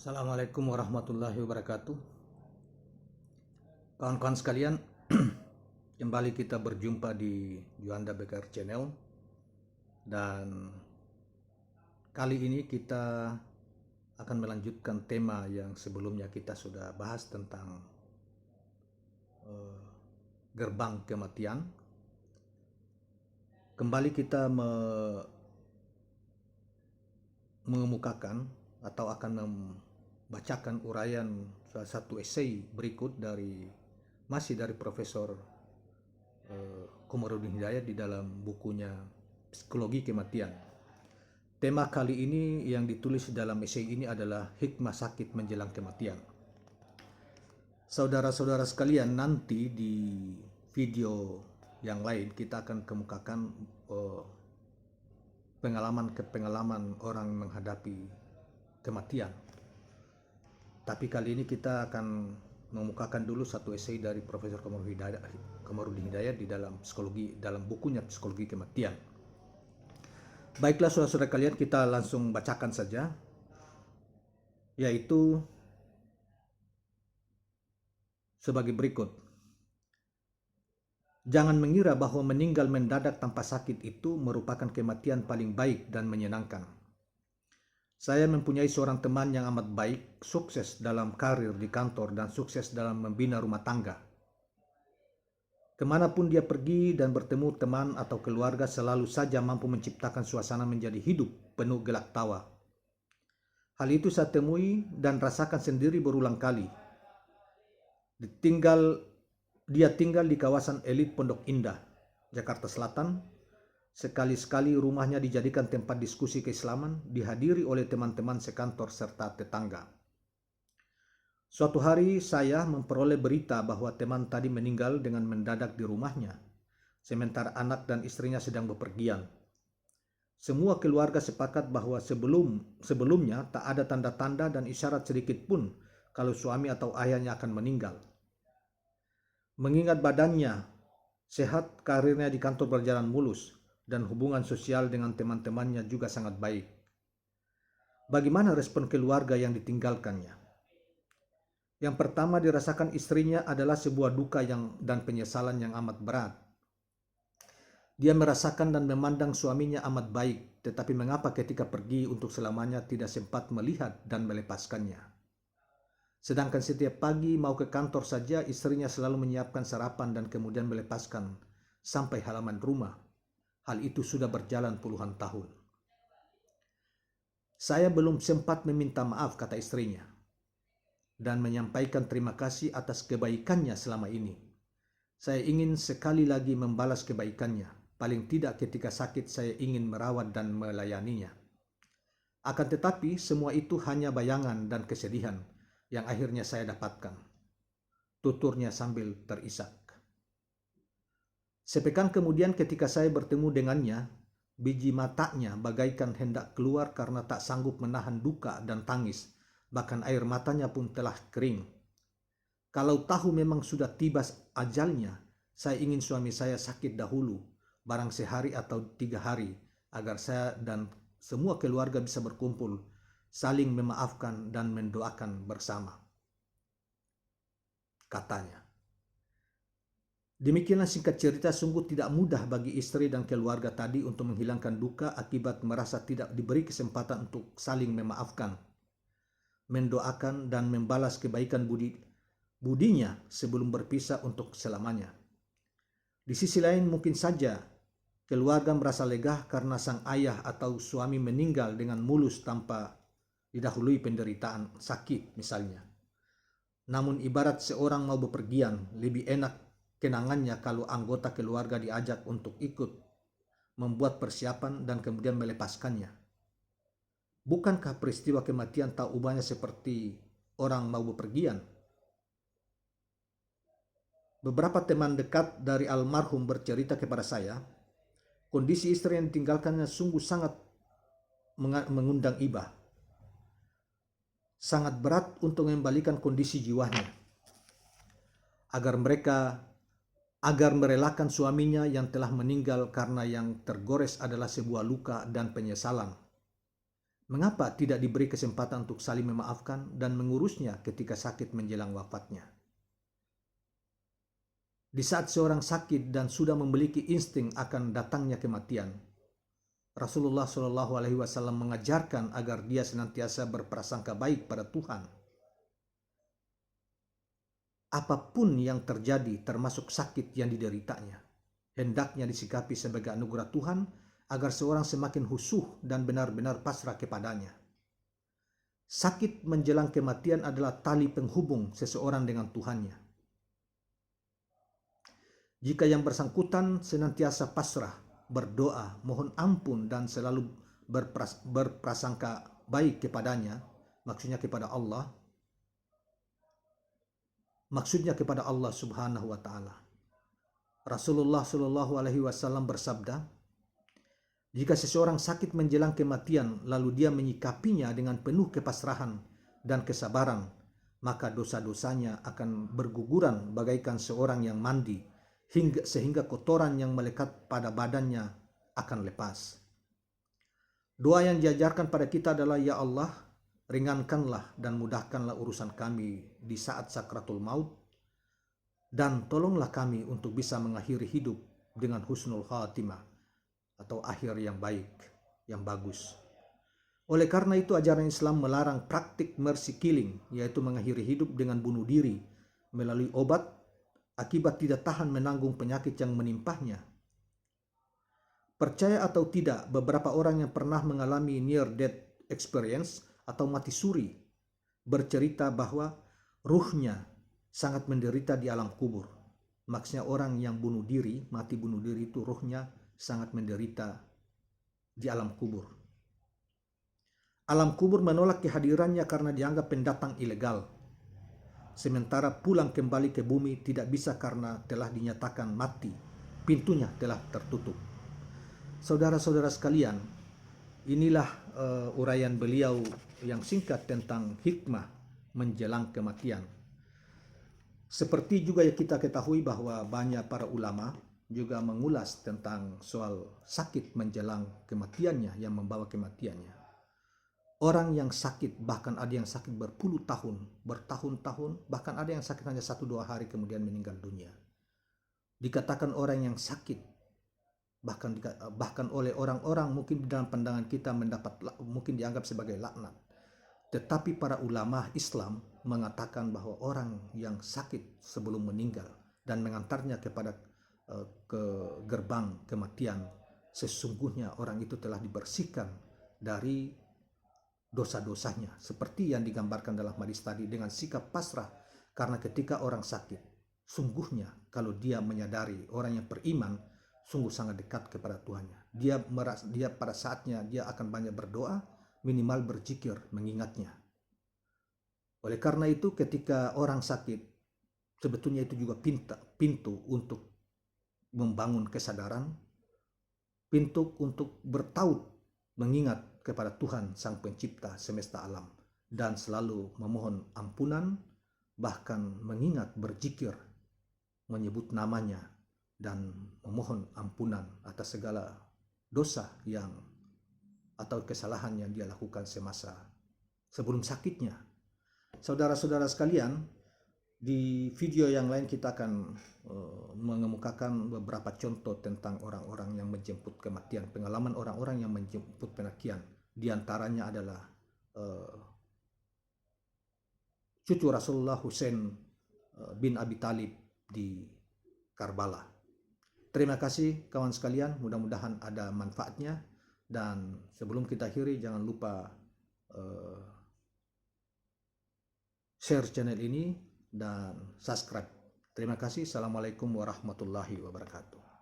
Assalamualaikum warahmatullahi wabarakatuh. Kawan-kawan sekalian, kembali kita berjumpa di Juanda BKR Channel. Dan kali ini kita akan melanjutkan tema yang sebelumnya kita sudah bahas tentang gerbang kematian. Kembali kita mengemukakan atau akan membacakan uraian salah satu esai berikut masih dari Profesor Komarudin Hidayat di dalam bukunya Psikologi Kematian. Tema kali ini yang ditulis dalam esai ini adalah hikmah sakit menjelang kematian. Saudara-saudara sekalian, nanti di video yang lain kita akan kemukakan pengalaman orang menghadapi kematian. Tapi kali ini kita akan mengemukakan dulu satu esai dari Profesor Komarudin Hidayat di dalam bukunya Psikologi Kematian. Baiklah saudara-saudara kalian, kita langsung bacakan saja, yaitu sebagai berikut. Jangan mengira bahwa meninggal mendadak tanpa sakit itu merupakan kematian paling baik dan menyenangkan. Saya mempunyai seorang teman yang amat baik, sukses dalam karir di kantor dan sukses dalam membina rumah tangga. Kemanapun dia pergi dan bertemu teman atau keluarga, selalu saja mampu menciptakan suasana menjadi hidup penuh gelak tawa. Hal itu saya temui dan rasakan sendiri berulang kali. Dia tinggal di kawasan elit Pondok Indah, Jakarta Selatan. Sekali-sekali rumahnya dijadikan tempat diskusi keislaman, dihadiri oleh teman-teman sekantor serta tetangga. Suatu hari saya memperoleh berita bahwa teman tadi meninggal dengan mendadak di rumahnya, sementara anak dan istrinya sedang bepergian. Semua keluarga sepakat bahwa sebelumnya tak ada tanda-tanda dan isyarat sedikit pun kalau suami atau ayahnya akan meninggal. Mengingat badannya sehat, karirnya di kantor berjalan mulus, dan hubungan sosial dengan teman-temannya juga sangat baik. Bagaimana respon keluarga yang ditinggalkannya? Yang pertama dirasakan istrinya adalah sebuah duka dan penyesalan yang amat berat. Dia merasakan dan memandang suaminya amat baik, tetapi mengapa ketika pergi untuk selamanya tidak sempat melihat dan melepaskannya? Sedangkan setiap pagi mau ke kantor saja, istrinya selalu menyiapkan sarapan dan kemudian melepaskan sampai halaman rumah. Hal itu sudah berjalan puluhan tahun. Saya belum sempat meminta maaf, kata istrinya, dan menyampaikan terima kasih atas kebaikannya selama ini. Saya ingin sekali lagi membalas kebaikannya. Paling tidak ketika sakit saya ingin merawat dan melayaninya. Akan tetapi semua itu hanya bayangan dan kesedihan yang akhirnya saya dapatkan, tuturnya sambil terisak. Sepekan kemudian ketika saya bertemu dengannya, biji matanya bagaikan hendak keluar karena tak sanggup menahan duka dan tangis, bahkan air matanya pun telah kering. Kalau tahu memang sudah tiba ajalnya, saya ingin suami saya sakit dahulu, barang sehari atau 3 hari, agar saya dan semua keluarga bisa berkumpul, saling memaafkan dan mendoakan bersama, katanya. Demikianlah singkat cerita. Sungguh tidak mudah bagi istri dan keluarga tadi untuk menghilangkan duka akibat merasa tidak diberi kesempatan untuk saling memaafkan, mendoakan dan membalas kebaikan budinya sebelum berpisah untuk selamanya. Di sisi lain mungkin saja keluarga merasa lega karena sang ayah atau suami meninggal dengan mulus tanpa didahului penderitaan sakit misalnya. Namun ibarat seorang mau bepergian, lebih enak kenangannya kalau anggota keluarga diajak untuk ikut membuat persiapan dan kemudian melepaskannya. Bukankah peristiwa kematian tak ubahnya seperti orang mau bepergian? Beberapa teman dekat dari almarhum bercerita kepada saya, kondisi istri yang ditinggalkannya sungguh sangat mengundang iba. Sangat berat untuk mengembalikan kondisi jiwanya, agar merelakan suaminya yang telah meninggal karena yang tergores adalah sebuah luka dan penyesalan. Mengapa tidak diberi kesempatan untuk saling memaafkan dan mengurusnya ketika sakit menjelang wafatnya? Di saat seorang sakit dan sudah memiliki insting akan datangnya kematian, Rasulullah Shallallahu Alaihi Wasallam mengajarkan agar dia senantiasa berprasangka baik pada Tuhan. Apapun yang terjadi, termasuk sakit yang dideritanya, hendaknya disikapi sebagai anugerah Tuhan agar seorang semakin khusyuk dan benar-benar pasrah kepadanya. Sakit menjelang kematian adalah tali penghubung seseorang dengan Tuhannya. Jika yang bersangkutan senantiasa pasrah, berdoa, mohon ampun dan selalu berprasangka baik kepadanya, maksudnya kepada Allah Subhanahu wa taala. Rasulullah Shallallahu alaihi wasallam bersabda, jika seseorang sakit menjelang kematian lalu dia menyikapinya dengan penuh kepasrahan dan kesabaran, maka dosa-dosanya akan berguguran bagaikan seorang yang mandi, sehingga kotoran yang melekat pada badannya akan lepas. Doa yang diajarkan pada kita adalah, ya Allah, ringankanlah dan mudahkanlah urusan kami di saat sakratul maut, dan tolonglah kami untuk bisa mengakhiri hidup dengan husnul khatimah atau akhir yang baik, yang bagus. Oleh karena itu ajaran Islam melarang praktik mercy killing, yaitu mengakhiri hidup dengan bunuh diri melalui obat akibat tidak tahan menanggung penyakit yang menimpahnya. Percaya atau tidak, beberapa orang yang pernah mengalami near death experience atau mati suri bercerita bahwa ruhnya sangat menderita di alam kubur. Maksudnya orang yang mati bunuh diri itu ruhnya sangat menderita di alam kubur. Alam kubur menolak kehadirannya karena dianggap pendatang ilegal. Sementara pulang kembali ke bumi tidak bisa karena telah dinyatakan mati. Pintunya telah tertutup. Saudara-saudara sekalian, inilah uraian beliau yang singkat tentang hikmah menjelang kematian. Seperti juga yang kita ketahui bahwa banyak para ulama juga mengulas tentang soal sakit menjelang kematiannya, yang membawa kematiannya. Orang yang sakit, bahkan ada yang sakit berpuluh tahun, bertahun-tahun, bahkan ada yang sakit hanya 1-2 hari kemudian meninggal dunia. Dikatakan orang yang sakit, bahkan oleh orang-orang mungkin dalam pandangan kita mungkin dianggap sebagai laknat. Tetapi para ulama Islam mengatakan bahwa orang yang sakit sebelum meninggal dan mengantarnya kepada ke gerbang kematian, sesungguhnya orang itu telah dibersihkan dari dosa-dosanya, seperti yang digambarkan dalam hadis tadi, dengan sikap pasrah. Karena ketika orang sakit, sungguhnya kalau dia menyadari, orang yang beriman sungguh sangat dekat kepada Tuhannya, dia pada saatnya dia akan banyak berdoa, minimal berzikir mengingatnya. Oleh karena itu ketika orang sakit, sebetulnya itu juga pintu untuk membangun kesadaran, pintu untuk bertaut mengingat kepada Tuhan Sang Pencipta semesta alam, dan selalu memohon ampunan, bahkan mengingat, berzikir, menyebut namanya, dan memohon ampunan atas segala dosa atau kesalahan yang dia lakukan semasa sebelum sakitnya. Saudara-saudara sekalian, di video yang lain kita akan mengemukakan beberapa contoh tentang orang-orang yang menjemput kematian, pengalaman orang-orang yang menjemput kematian. Di antaranya adalah cucu Rasulullah Husain bin Abi Thalib di Karbala. Terima kasih kawan sekalian, mudah-mudahan ada manfaatnya. Dan sebelum kita akhiri, jangan lupa share channel ini dan subscribe. Terima kasih. Assalamualaikum warahmatullahi wabarakatuh.